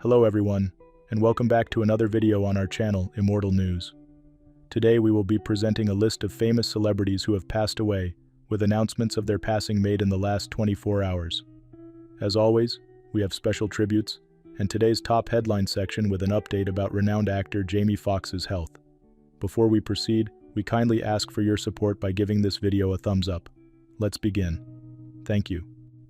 Hello everyone, and welcome back to another video on our channel, Immortal News. Today we will be presenting a list of famous celebrities who have passed away, with announcements of their passing made in the last 24 hours. As always, we have special tributes, and today's top headline section with an update about renowned actor Jamie Foxx's health. Before we proceed, we kindly ask for your support by giving this video a thumbs up. Let's begin. Thank you.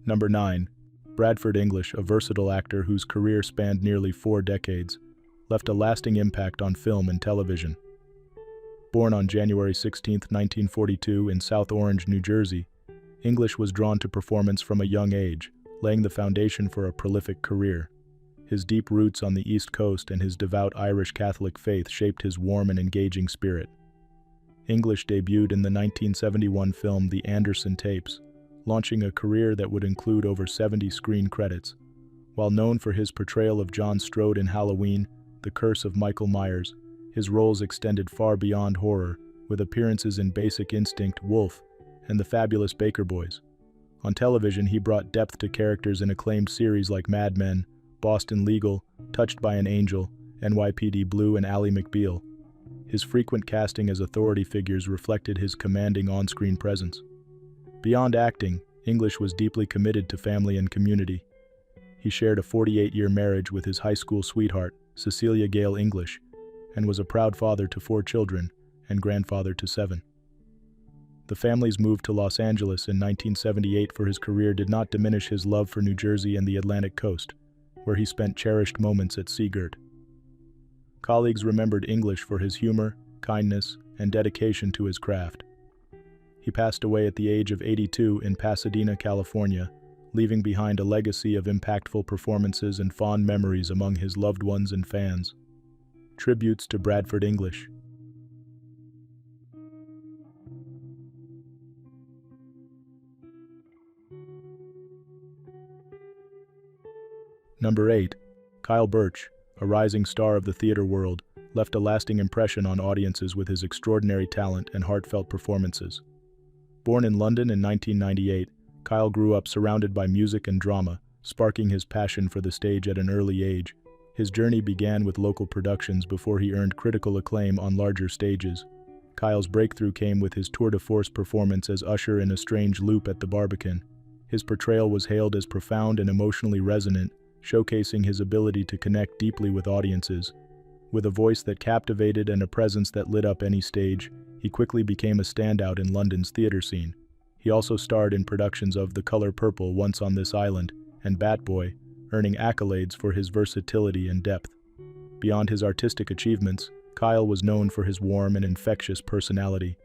Number 9. Bradford English, a versatile actor whose career spanned nearly 4 decades, left a lasting impact on film and television. Born on January 16, 1942 in South Orange, New Jersey, English was drawn to performance from a young age, laying the foundation for a prolific career. His deep roots on the East Coast and his devout Irish Catholic faith shaped his warm and engaging spirit. English debuted in the 1971 film The Anderson Tapes, launching a career that would include over 70 screen credits. While known for his portrayal of John Strode in Halloween, The Curse of Michael Myers, his roles extended far beyond horror, with appearances in Basic Instinct, Wolf, and The Fabulous Baker Boys. On television, he brought depth to characters in acclaimed series like Mad Men, Boston Legal, Touched by an Angel, NYPD Blue, and Ally McBeal. His frequent casting as authority figures reflected his commanding on-screen presence. Beyond acting, English was deeply committed to family and community. He shared a 48-year marriage with his high school sweetheart, Cecilia Gale English, and was a proud father to 4 children and grandfather to 7. The family's move to Los Angeles in 1978 for his career did not diminish his love for New Jersey and the Atlantic coast, where he spent cherished moments at Seagirt. Colleagues remembered English for his humor, kindness, and dedication to his craft. He passed away at the age of 82 in Pasadena, California, leaving behind a legacy of impactful performances and fond memories among his loved ones and fans. Tributes to Bradford English. Number 8. Kyle Birch, a rising star of the theater world, left a lasting impression on audiences with his extraordinary talent and heartfelt performances. Born in London in 1998, Kyle grew up surrounded by music and drama, sparking his passion for the stage at an early age. His journey began with local productions before he earned critical acclaim on larger stages. Kyle's breakthrough came with his tour de force performance as Usher in A Strange Loop at the Barbican. His portrayal was hailed as profound and emotionally resonant, showcasing his ability to connect deeply with audiences. With a voice that captivated and a presence that lit up any stage, he quickly became a standout in London's theater scene. He also starred in productions of The Color Purple, Once on This Island, and Bat Boy, earning accolades for his versatility and depth. Beyond his artistic achievements, Kyle was known for his warm and infectious personality.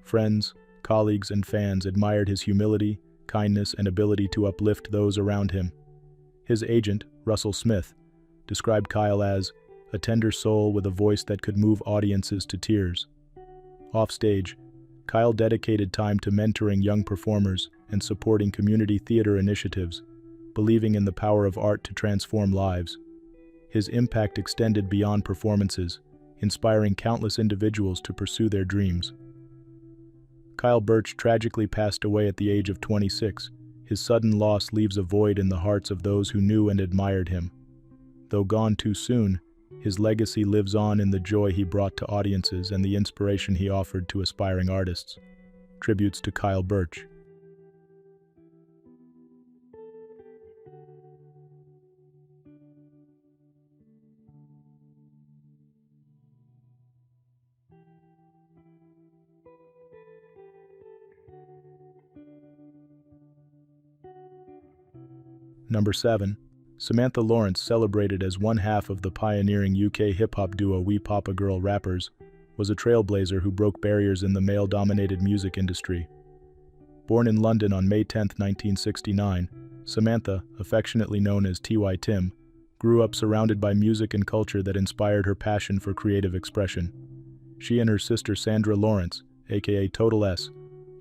Friends, colleagues, and fans admired his humility, kindness, and ability to uplift those around him. His agent, Russell Smith, described Kyle as a tender soul with a voice that could move audiences to tears. Offstage, Kyle dedicated time to mentoring young performers and supporting community theater initiatives, believing in the power of art to transform lives. His impact extended beyond performances, inspiring countless individuals to pursue their dreams. Kyle Birch tragically passed away at the age of 26. His sudden loss leaves a void in the hearts of those who knew and admired him. Though gone too soon, his legacy lives on in the joy he brought to audiences and the inspiration he offered to aspiring artists. Tributes to Kyle Birch. Number 7. Samantha Lawrence, celebrated as one half of the pioneering UK hip-hop duo We Papa Girl Rappers, was a trailblazer who broke barriers in the male-dominated music industry. Born in London on May 10, 1969, Samantha, affectionately known as T.Y. Tim, grew up surrounded by music and culture that inspired her passion for creative expression. She and her sister Sandra Lawrence, aka TodaY,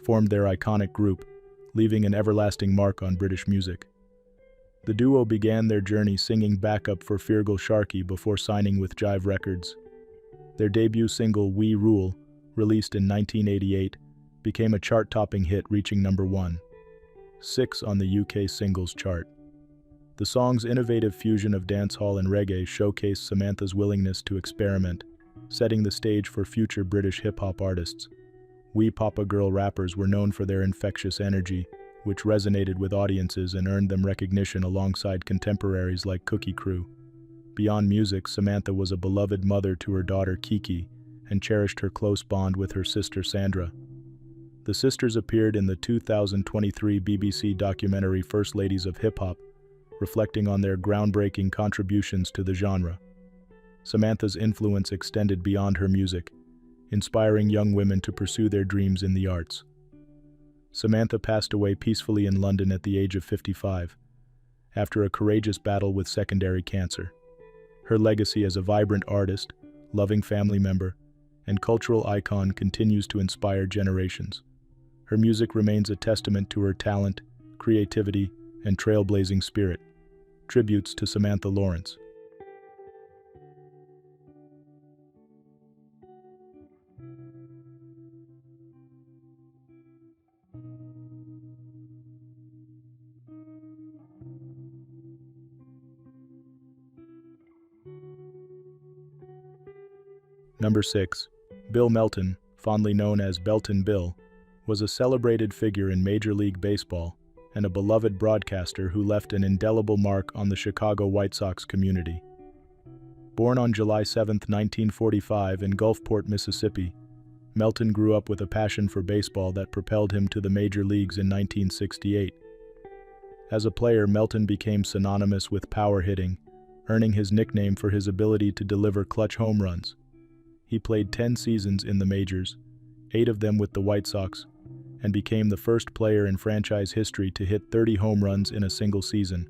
formed their iconic group, leaving an everlasting mark on British music. The duo began their journey singing backup for Feargal Sharkey before signing with Jive Records. Their debut single, We Rule, released in 1988, became a chart-topping hit, reaching number 6 on the UK singles chart. The song's innovative fusion of dancehall and reggae showcased Samantha's willingness to experiment, setting the stage for future British hip-hop artists. Wee Papa Girl rappers were known for their infectious energy, which resonated with audiences and earned them recognition alongside contemporaries like Cookie Crew. Beyond music, Samantha was a beloved mother to her daughter Kiki and cherished her close bond with her sister Sandra. The sisters appeared in the 2023 BBC documentary First Ladies of Hip Hop, reflecting on their groundbreaking contributions to the genre. Samantha's influence extended beyond her music, inspiring young women to pursue their dreams in the arts. Samantha passed away peacefully in London at the age of 55, after a courageous battle with secondary cancer. Her legacy as a vibrant artist, loving family member, and cultural icon continues to inspire generations. Her music remains a testament to her talent, creativity, and trailblazing spirit. Tributes to Samantha Lawrence. Number 6. Bill Melton, fondly known as Belton Bill, was a celebrated figure in Major League Baseball and a beloved broadcaster who left an indelible mark on the Chicago White Sox community. Born on July 7, 1945 in Gulfport, Mississippi, Melton grew up with a passion for baseball that propelled him to the major leagues in 1968. As a player, Melton became synonymous with power hitting, earning his nickname for his ability to deliver clutch home runs. He played 10 seasons in the majors, 8 of them with the White Sox, and became the first player in franchise history to hit 30 home runs in a single season,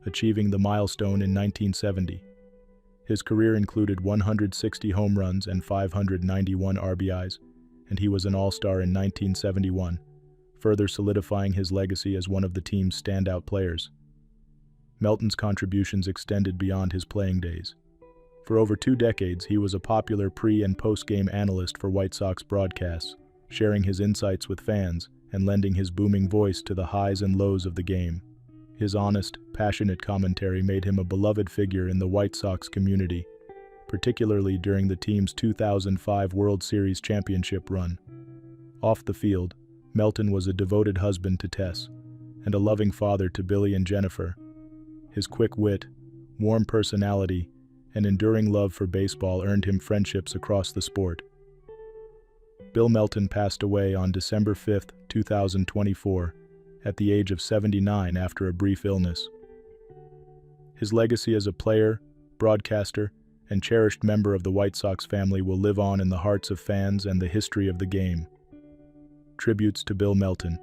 achieving the milestone in 1970. His career included 160 home runs and 591 RBIs, and he was an All-Star in 1971, further solidifying his legacy as one of the team's standout players. Melton's contributions extended beyond his playing days. For over 2 decades, he was a popular pre- and post-game analyst for White Sox broadcasts, sharing his insights with fans and lending his booming voice to the highs and lows of the game. His honest, passionate commentary made him a beloved figure in the White Sox community, particularly during the team's 2005 World Series championship run. Off the field, Melton was a devoted husband to Tess and a loving father to Billy and Jennifer. His quick wit, warm personality, and enduring love for baseball earned him friendships across the sport. Bill Melton passed away on December 5, 2024, at the age of 79 after a brief illness. His legacy as a player, broadcaster, and cherished member of the White Sox family will live on in the hearts of fans and the history of the game. Tributes to Bill Melton.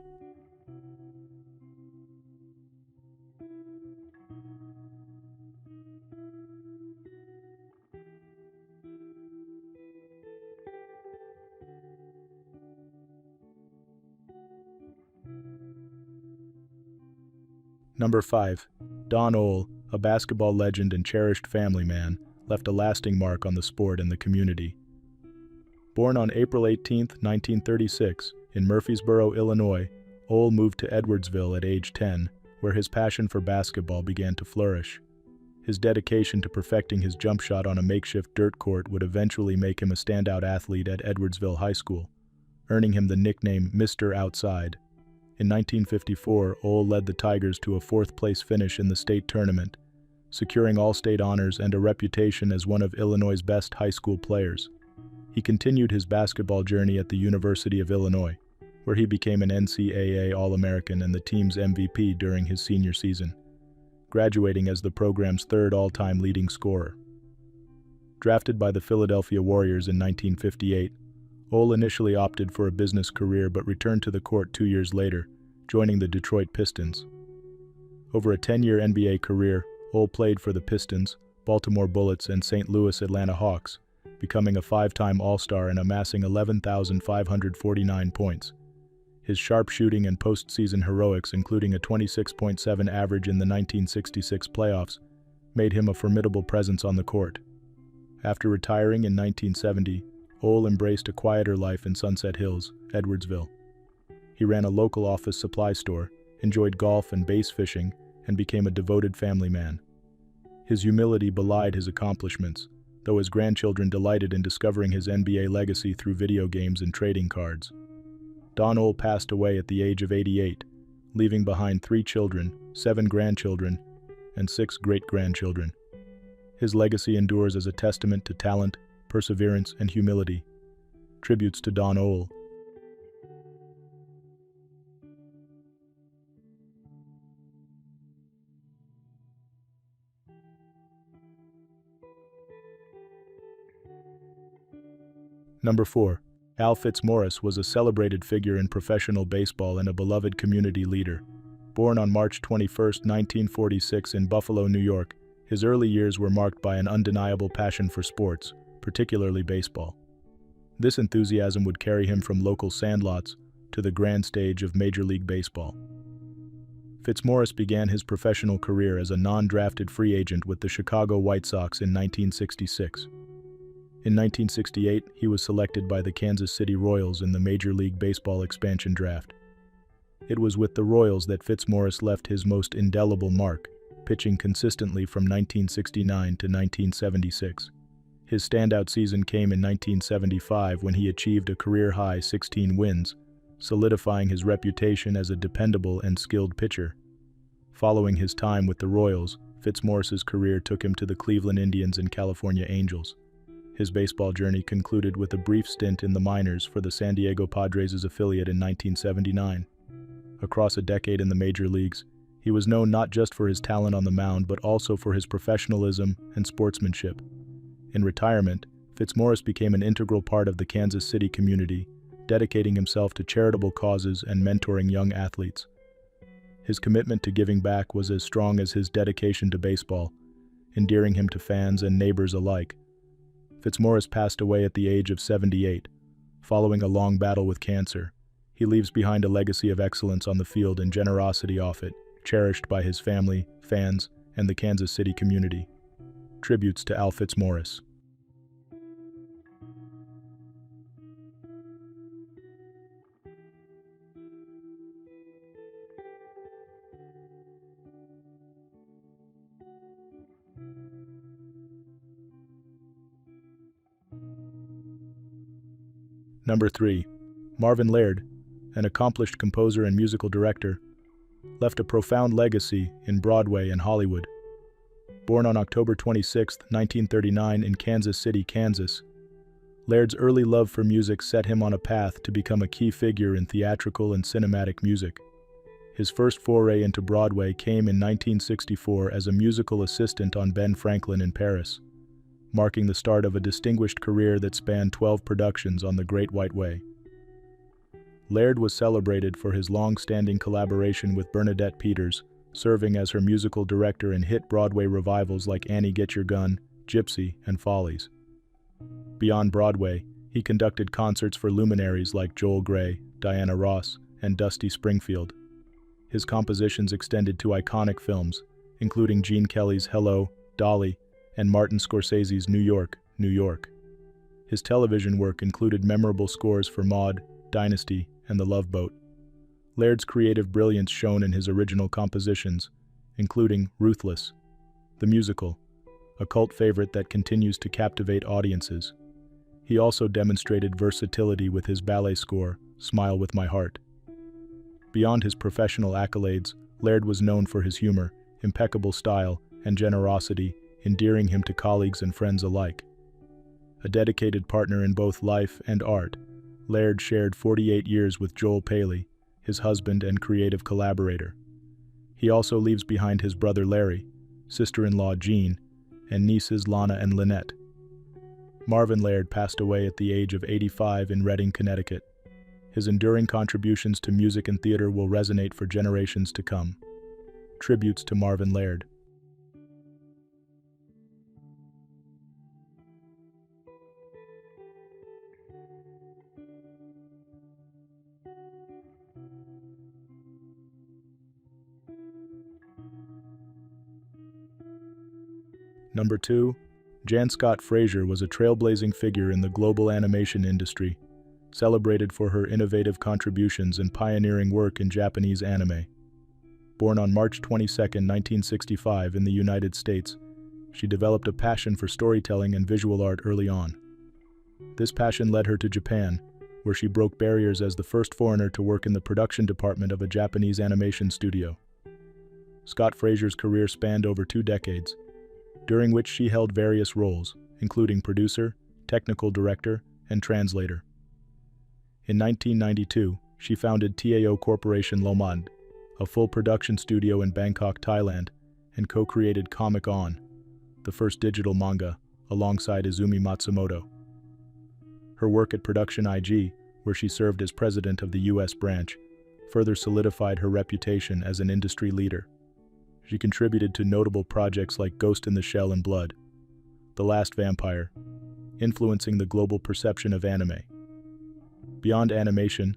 Number 5. Don Ole, a basketball legend and cherished family man, left a lasting mark on the sport and the community. Born on April 18, 1936, in Murfreesboro, Illinois, Ole moved to Edwardsville at age 10, where his passion for basketball began to flourish. His dedication to perfecting his jump shot on a makeshift dirt court would eventually make him a standout athlete at Edwardsville High School, earning him the nickname Mr. Outside. In 1954, Ole led the Tigers to a 4th-place finish in the state tournament, securing all-state honors and a reputation as one of Illinois' best high school players. He continued his basketball journey at the University of Illinois, where he became an NCAA All-American and the team's MVP during his senior season, graduating as the program's 3rd all-time leading scorer. Drafted by the Philadelphia Warriors in 1958, Ole initially opted for a business career but returned to the court 2 years later, joining the Detroit Pistons. Over a 10-year NBA career, Ole played for the Pistons, Baltimore Bullets, and St. Louis Atlanta Hawks, becoming a 5-time All-Star and amassing 11,549 points. His sharp shooting and postseason heroics, including a 26.7 average in the 1966 playoffs, made him a formidable presence on the court. After retiring in 1970, Ole embraced a quieter life in Sunset Hills, Edwardsville. He ran a local office supply store, enjoyed golf and bass fishing, and became a devoted family man. His humility belied his accomplishments, though his grandchildren delighted in discovering his NBA legacy through video games and trading cards. Don Ole passed away at the age of 88, leaving behind 3 children, 7 grandchildren, and 6 great-grandchildren. His legacy endures as a testament to talent, perseverance, and humility. Tributes to Don Ole. Number 4. Al Fitzmorris was a celebrated figure in professional baseball and a beloved community leader. Born on March 21, 1946 in Buffalo, New York, his early years were marked by an undeniable passion for sports, particularly baseball. This enthusiasm would carry him from local sandlots to the grand stage of Major League Baseball. Fitzmorris began his professional career as a non-drafted free agent with the Chicago White Sox in 1966. In 1968, he was selected by the Kansas City Royals in the Major League Baseball expansion draft. It was with the Royals that Fitzmorris left his most indelible mark, pitching consistently from 1969 to 1976. His standout season came in 1975 when he achieved a career-high 16 wins, solidifying his reputation as a dependable and skilled pitcher. Following his time with the Royals, Fitzmorris's career took him to the Cleveland Indians and California Angels. His baseball journey concluded with a brief stint in the minors for the San Diego Padres' affiliate in 1979. Across a decade in the major leagues, he was known not just for his talent on the mound but also for his professionalism and sportsmanship. In retirement, Fitzmorris became an integral part of the Kansas City community, dedicating himself to charitable causes and mentoring young athletes. His commitment to giving back was as strong as his dedication to baseball, endearing him to fans and neighbors alike. Fitzmorris passed away at the age of 78, following a long battle with cancer. He leaves behind a legacy of excellence on the field and generosity off it, cherished by his family, fans, and the Kansas City community. Tributes to Al Fitzmorris. Number 3. Marvin Laird, an accomplished composer and musical director, left a profound legacy in Broadway and Hollywood. Born on October 26, 1939 in Kansas City, Kansas, Laird's early love for music set him on a path to become a key figure in theatrical and cinematic music. His first foray into Broadway came in 1964 as a musical assistant on Ben Franklin in Paris, marking the start of a distinguished career that spanned 12 productions on the Great White Way. Laird was celebrated for his long-standing collaboration with Bernadette Peters, serving as her musical director in hit Broadway revivals like Annie Get Your Gun, Gypsy, and Follies. Beyond Broadway, he conducted concerts for luminaries like Joel Grey, Diana Ross, and Dusty Springfield. His compositions extended to iconic films, including Gene Kelly's Hello, Dolly, and Martin Scorsese's New York, New York. His television work included memorable scores for Maude, Dynasty, and The Love Boat. Laird's creative brilliance shone in his original compositions, including Ruthless, the musical, a cult favorite that continues to captivate audiences. He also demonstrated versatility with his ballet score, Smile with My Heart. Beyond his professional accolades, Laird was known for his humor, impeccable style, and generosity, endearing him to colleagues and friends alike. A dedicated partner in both life and art, Laird shared 48 years with Joel Paley, his husband and creative collaborator. He also leaves behind his brother Larry, sister-in-law Jean, and nieces Lana and Lynette. Marvin Laird passed away at the age of 85 in Redding, Connecticut. His enduring contributions to music and theater will resonate for generations to come. Tributes to Marvin Laird. Number 2. Jan Scott-Frazier was a trailblazing figure in the global animation industry, celebrated for her innovative contributions and pioneering work in Japanese anime. Born on March 22, 1965 in the United States, she developed a passion for storytelling and visual art early on. This passion led her to Japan, where she broke barriers as the first foreigner to work in the production department of a Japanese animation studio. Scott-Frazier's career spanned over 2 decades, during which she held various roles, including producer, technical director, and translator. In 1992, she founded TodaY Corporation Lomad, a full production studio in Bangkok, Thailand, and co-created Comic On, the first digital manga, alongside Izumi Matsumoto. Her work at Production IG, where she served as president of the US branch, further solidified her reputation as an industry leader. She contributed to notable projects like Ghost in the Shell and Blood, The Last Vampire, influencing the global perception of anime. Beyond animation,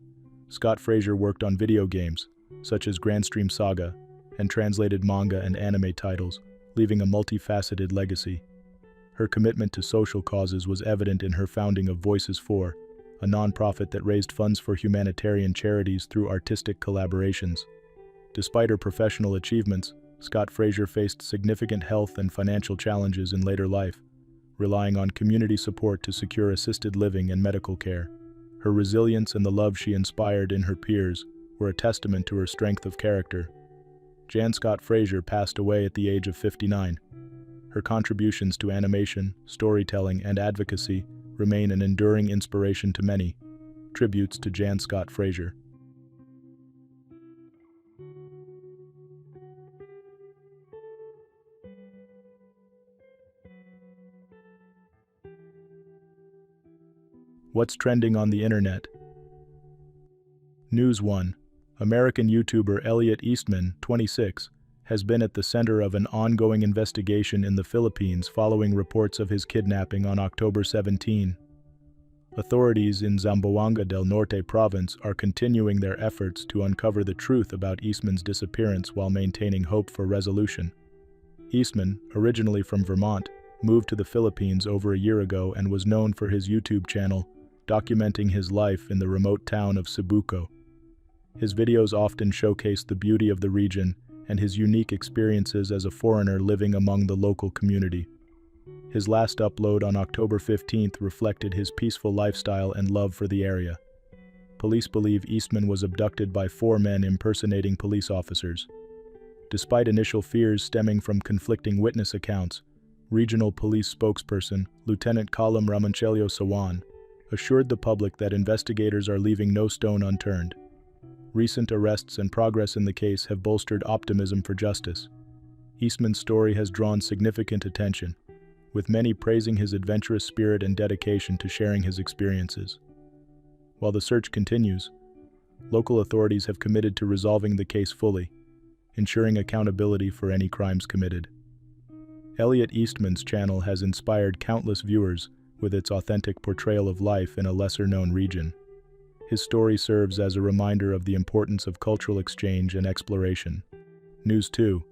Scott-Frazier worked on video games, such as Grandstream Saga, and translated manga and anime titles, leaving a multifaceted legacy. Her commitment to social causes was evident in her founding of Voices For, a nonprofit that raised funds for humanitarian charities through artistic collaborations. Despite her professional achievements, Scott-Frazier faced significant health and financial challenges in later life, relying on community support to secure assisted living and medical care. Her resilience and the love she inspired in her peers were a testament to her strength of character. Jan Scott-Frazier passed away at the age of 59. Her contributions to animation, storytelling, and advocacy remain an enduring inspiration to many. Tributes to Jan Scott-Frazier. What's trending on the internet? News 1. American YouTuber Elliot Eastman, 26, has been at the center of an ongoing investigation in the Philippines following reports of his kidnapping on October 17. Authorities in Zamboanga del Norte province are continuing their efforts to uncover the truth about Eastman's disappearance while maintaining hope for resolution. Eastman, originally from Vermont, moved to the Philippines over a year ago and was known for his YouTube channel, documenting his life in the remote town of Cebuco. His videos often showcase the beauty of the region and his unique experiences as a foreigner living among the local community. His last upload on October 15th reflected his peaceful lifestyle and love for the area. Police believe Eastman was abducted by 4 men impersonating police officers. Despite initial fears stemming from conflicting witness accounts, regional police spokesperson Lieutenant Colum Ramonchelio Sawan assured the public that investigators are leaving no stone unturned. Recent arrests and progress in the case have bolstered optimism for justice. Eastman's story has drawn significant attention, with many praising his adventurous spirit and dedication to sharing his experiences. While the search continues, local authorities have committed to resolving the case fully, ensuring accountability for any crimes committed. Elliot Eastman's channel has inspired countless viewers with its authentic portrayal of life in a lesser-known region. His story serves as a reminder of the importance of cultural exchange and exploration. News 2.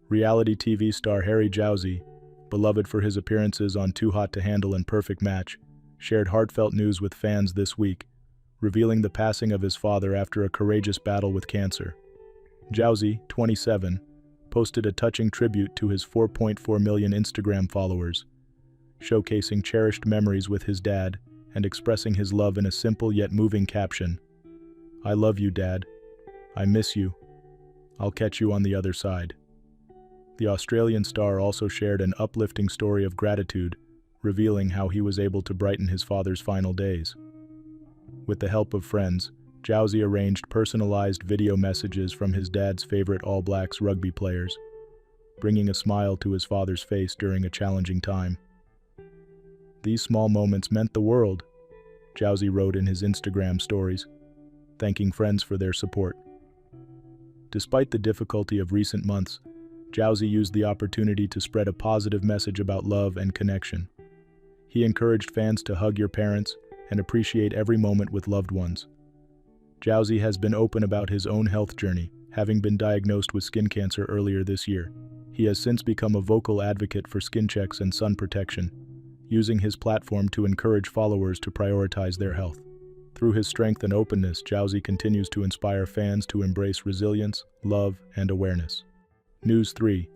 Reality TV star Harry Jowsey, beloved for his appearances on Too Hot to Handle and Perfect Match, shared heartfelt news with fans this week, revealing the passing of his father after a courageous battle with cancer. Jowsey, 27, posted a touching tribute to his 4.4 million Instagram followers, showcasing cherished memories with his dad and expressing his love in a simple yet moving caption. "I love you, Dad. I miss you. I'll catch you on the other side." The Australian star also shared an uplifting story of gratitude, revealing how he was able to brighten his father's final days. With the help of friends, Jowsey arranged personalized video messages from his dad's favorite All Blacks rugby players, bringing a smile to his father's face during a challenging time. "These small moments meant the world," Jowsey wrote in his Instagram stories, thanking friends for their support. Despite the difficulty of recent months, Jowsey used the opportunity to spread a positive message about love and connection. He encouraged fans to hug your parents and appreciate every moment with loved ones. Jowsey has been open about his own health journey, having been diagnosed with skin cancer earlier this year. He has since become a vocal advocate for skin checks and sun protection, using his platform to encourage followers to prioritize their health. Through his strength and openness, Jowsey continues to inspire fans to embrace resilience, love, and awareness. News 3.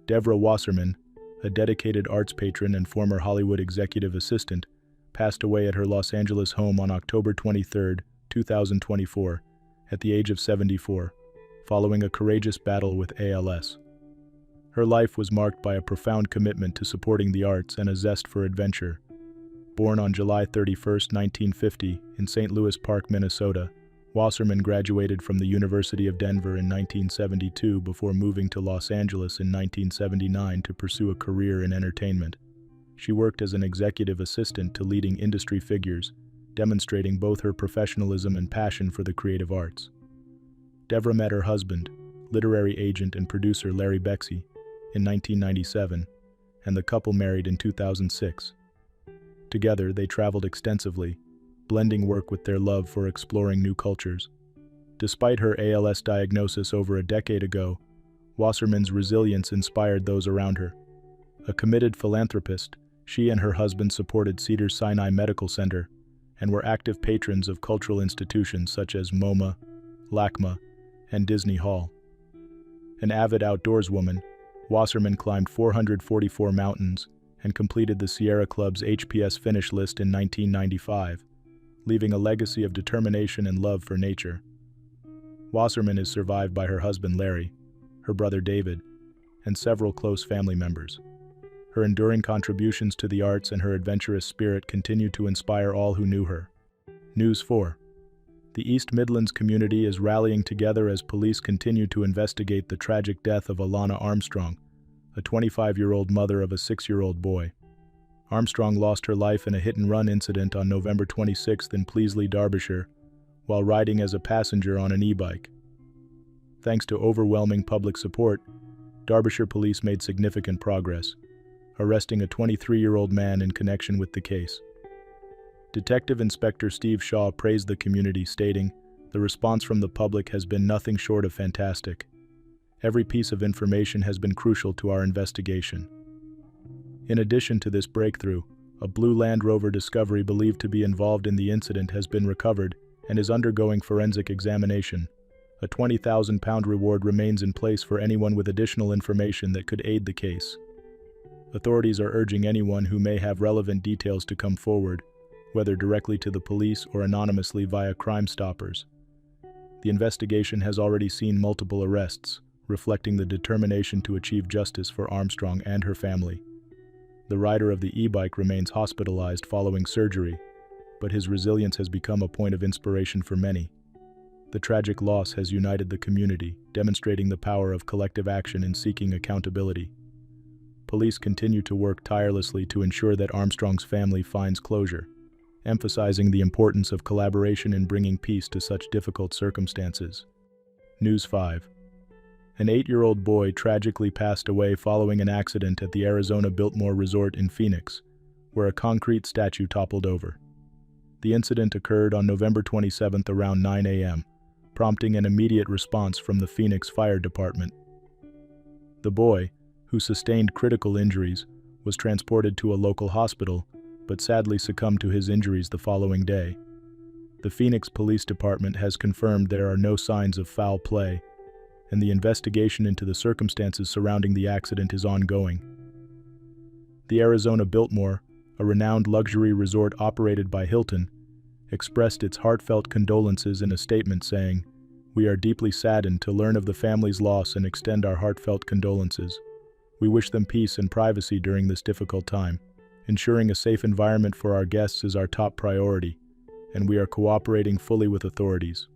Devra Wasserman, a dedicated arts patron and former Hollywood executive assistant, passed away at her Los Angeles home on October 23, 2024, at the age of 74, following a courageous battle with ALS. Her life was marked by a profound commitment to supporting the arts and a zest for adventure. Born on July 31, 1950, in St. Louis Park, Minnesota, Wasserman graduated from the University of Denver in 1972 before moving to Los Angeles in 1979 to pursue a career in entertainment. She worked as an executive assistant to leading industry figures, demonstrating both her professionalism and passion for the creative arts. Devra met her husband, literary agent and producer Larry Bexey, in 1997, and the couple married in 2006. Together, they traveled extensively, blending work with their love for exploring new cultures. Despite her ALS diagnosis over a decade ago, Wasserman's resilience inspired those around her. A committed philanthropist, she and her husband supported Cedars-Sinai Medical Center and were active patrons of cultural institutions such as MoMA, LACMA, and Disney Hall. An avid outdoors woman, Wasserman climbed 444 mountains and completed the Sierra Club's HPS finish list in 1995, leaving a legacy of determination and love for nature. Wasserman is survived by her husband Larry, her brother David, and several close family members. Her enduring contributions to the arts and her adventurous spirit continue to inspire all who knew her. News 4. The East Midlands community is rallying together as police continue to investigate the tragic death of Alana Armstrong, a 25-year-old mother of a 6-year-old boy. Armstrong lost her life in a hit-and-run incident on November 26 in Pleasley, Derbyshire, while riding as a passenger on an e-bike. Thanks to overwhelming public support, Derbyshire police made significant progress, arresting a 23-year-old man in connection with the case. Detective Inspector Steve Shaw praised the community, stating, "The response from the public has been nothing short of fantastic. Every piece of information has been crucial to our investigation." In addition to this breakthrough, a blue Land Rover Discovery believed to be involved in the incident has been recovered and is undergoing forensic examination. A £20,000 reward remains in place for anyone with additional information that could aid the case. Authorities are urging anyone who may have relevant details to come forward, whether directly to the police or anonymously via Crime Stoppers. The investigation has already seen multiple arrests, reflecting the determination to achieve justice for Armstrong and her family. The rider of the e-bike remains hospitalized following surgery, but his resilience has become a point of inspiration for many. The tragic loss has united the community, demonstrating the power of collective action in seeking accountability. Police continue to work tirelessly to ensure that Armstrong's family finds closure, emphasizing the importance of collaboration in bringing peace to such difficult circumstances. News 5. An 8-year-old boy tragically passed away following an accident at the Arizona Biltmore Resort in Phoenix, where a concrete statue toppled over. The incident occurred on November 27 around 9 a.m., prompting an immediate response from the Phoenix Fire Department. The boy, who sustained critical injuries, was transported to a local hospital, but sadly succumbed to his injuries the following day. The Phoenix Police Department has confirmed there are no signs of foul play, and the investigation into the circumstances surrounding the accident is ongoing. The Arizona Biltmore, a renowned luxury resort operated by Hilton, expressed its heartfelt condolences in a statement saying, "We are deeply saddened to learn of the family's loss and extend our heartfelt condolences. We wish them peace and privacy during this difficult time. Ensuring a safe environment for our guests is our top priority, and we are cooperating fully with authorities."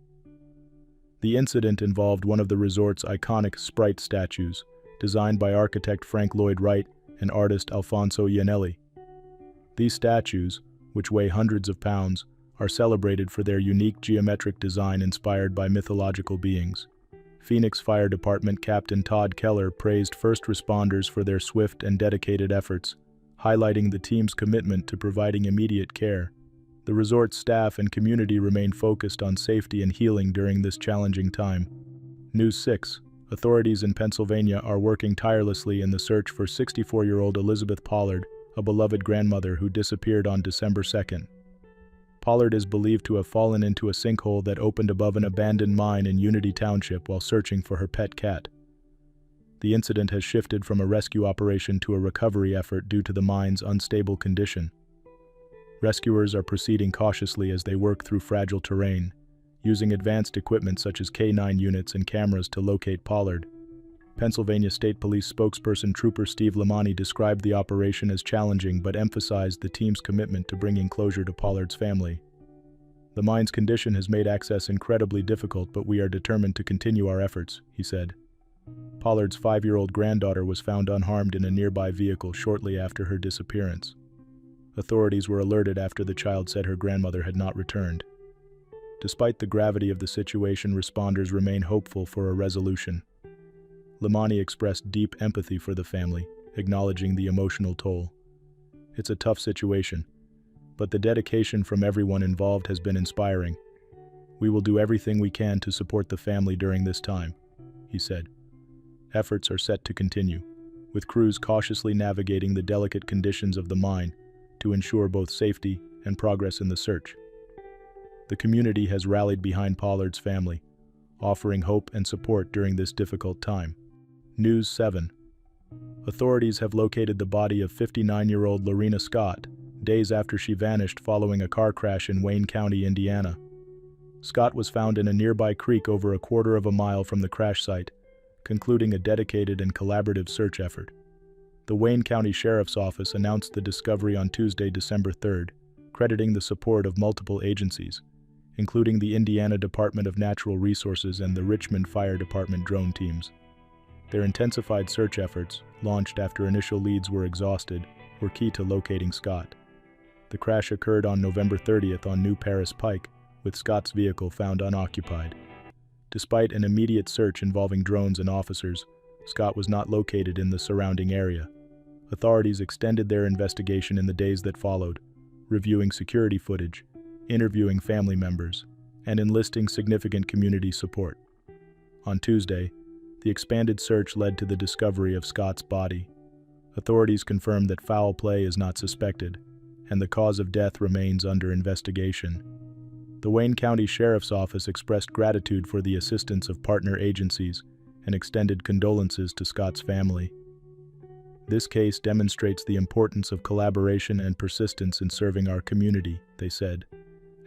The incident involved one of the resort's iconic Sprite statues, designed by architect Frank Lloyd Wright and artist Alfonso Iannelli. These statues, which weigh hundreds of pounds, are celebrated for their unique geometric design inspired by mythological beings. Phoenix Fire Department Captain Todd Keller praised first responders for their swift and dedicated efforts, highlighting the team's commitment to providing immediate care. The resort's staff and community remain focused on safety and healing during this challenging time. News 6. Authorities in Pennsylvania are working tirelessly in the search for 64-year-old Elizabeth Pollard, a beloved grandmother who disappeared on December 2. Pollard is believed to have fallen into a sinkhole that opened above an abandoned mine in Unity Township while searching for her pet cat. The incident has shifted from a rescue operation to a recovery effort due to the mine's unstable condition. Rescuers are proceeding cautiously as they work through fragile terrain, using advanced equipment such as K9 units and cameras to locate Pollard. Pennsylvania State Police spokesperson Trooper Steve Lamani described the operation as challenging but emphasized the team's commitment to bringing closure to Pollard's family. "The mine's condition has made access incredibly difficult, but we are determined to continue our efforts," he said. Pollard's 5-year-old granddaughter was found unharmed in a nearby vehicle shortly after her disappearance. Authorities were alerted after the child said her grandmother had not returned. Despite the gravity of the situation, responders remain hopeful for a resolution. Lamani expressed deep empathy for the family, acknowledging the emotional toll. "It's a tough situation, but the dedication from everyone involved has been inspiring. We will do everything we can to support the family during this time," he said. Efforts are set to continue, with crews cautiously navigating the delicate conditions of the mine to ensure both safety and progress in the search. The community has rallied behind Pollard's family, offering hope and support during this difficult time. News 7. Authorities have located the body of 59-year-old Lorena Scott, days after she vanished following a car crash in Wayne County, Indiana. Scott was found in a nearby creek over a quarter of a mile from the crash site, concluding a dedicated and collaborative search effort. The Wayne County Sheriff's Office announced the discovery on Tuesday, December 3rd, crediting the support of multiple agencies, including the Indiana Department of Natural Resources and the Richmond Fire Department drone teams. Their intensified search efforts, launched after initial leads were exhausted, were key to locating Scott. The crash occurred on November 30th on New Paris Pike, with Scott's vehicle found unoccupied. Despite an immediate search involving drones and officers, Scott was not located in the surrounding area. Authorities extended their investigation in the days that followed, reviewing security footage, interviewing family members, and enlisting significant community support. On Tuesday, the expanded search led to the discovery of Scott's body. Authorities confirmed that foul play is not suspected, and the cause of death remains under investigation. The Wayne County Sheriff's Office expressed gratitude for the assistance of partner agencies and extended condolences to Scott's family. "This case demonstrates the importance of collaboration and persistence in serving our community," they said,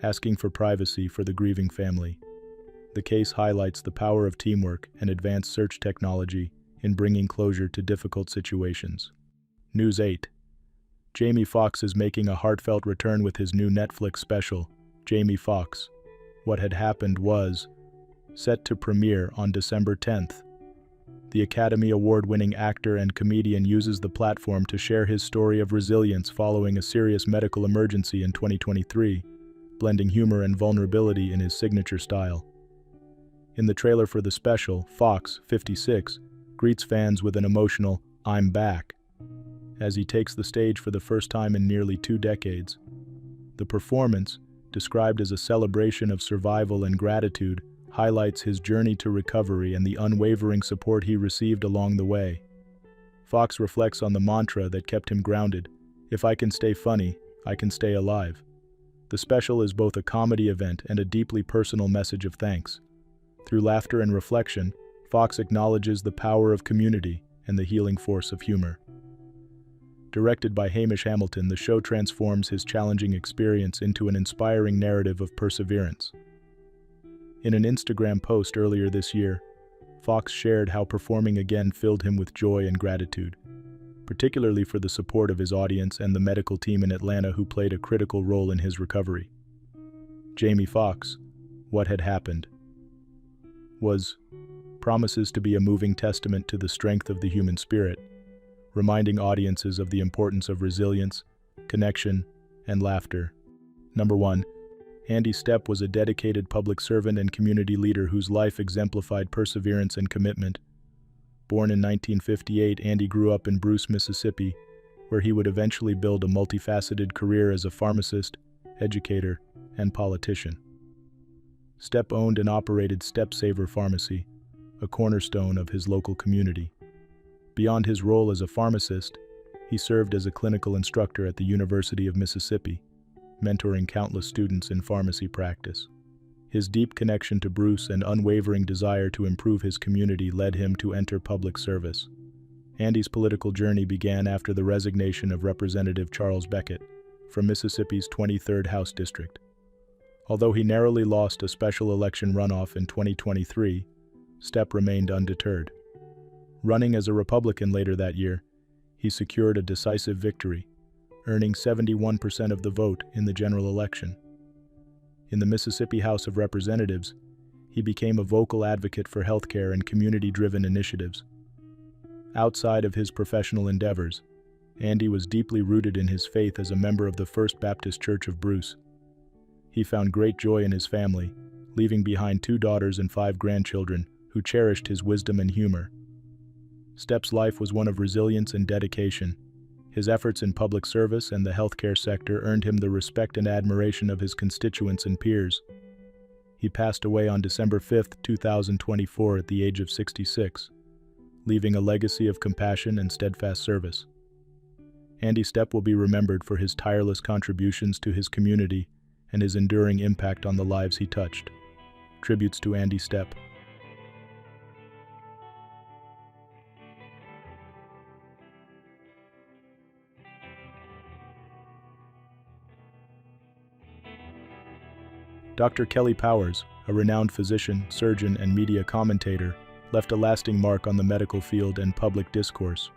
asking for privacy for the grieving family. The case highlights the power of teamwork and advanced search technology in bringing closure to difficult situations. News 8. Jamie Foxx is making a heartfelt return with his new Netflix special, Jamie Foxx, What Had Happened Was, set to premiere on December 10th. The Academy Award-winning actor and comedian uses the platform to share his story of resilience following a serious medical emergency in 2023, blending humor and vulnerability in his signature style. In the trailer for the special, Foxx, 56, greets fans with an emotional "I'm back" as he takes the stage for the first time in nearly 2 decades. The performance, described as a celebration of survival and gratitude, highlights his journey to recovery and the unwavering support he received along the way. Foxx reflects on the mantra that kept him grounded: "If I can stay funny, I can stay alive." The special is both a comedy event and a deeply personal message of thanks. Through laughter and reflection, Foxx acknowledges the power of community and the healing force of humor. Directed by Hamish Hamilton, the show transforms his challenging experience into an inspiring narrative of perseverance. In an Instagram post earlier this year, Foxx shared how performing again filled him with joy and gratitude, particularly for the support of his audience and the medical team in Atlanta who played a critical role in his recovery. Jamie Foxx, What Had Happened Was, promises to be a moving testament to the strength of the human spirit, reminding audiences of the importance of resilience, connection, and laughter. Number 1. Andy Stepp was a dedicated public servant and community leader whose life exemplified perseverance and commitment. Born in 1958, Andy grew up in Bruce, Mississippi, where he would eventually build a multifaceted career as a pharmacist, educator, and politician. Stepp owned and operated Stepp Saver Pharmacy, a cornerstone of his local community. Beyond his role as a pharmacist, he served as a clinical instructor at the University of Mississippi, mentoring countless students in pharmacy practice. His deep connection to Bruce and unwavering desire to improve his community led him to enter public service. Andy's political journey began after the resignation of Representative Charles Beckett from Mississippi's 23rd House District. Although he narrowly lost a special election runoff in 2023, Stepp remained undeterred. Running as a Republican later that year, he secured a decisive victory, earning 71% of the vote in the general election. In the Mississippi House of Representatives, he became a vocal advocate for healthcare and community-driven initiatives. Outside of his professional endeavors, Andy was deeply rooted in his faith as a member of the First Baptist Church of Bruce. He found great joy in his family, leaving behind 2 daughters and 5 grandchildren who cherished his wisdom and humor. Stepp's life was one of resilience and dedication. His efforts in public service and the healthcare sector earned him the respect and admiration of his constituents and peers. He passed away on December 5, 2024 at the age of 66, leaving a legacy of compassion and steadfast service. Andy Stepp will be remembered for his tireless contributions to his community and his enduring impact on the lives he touched. Tributes to Andy Stepp. Dr. Kelly Powers, a renowned physician, surgeon, and media commentator, left a lasting mark on the medical field and public discourse.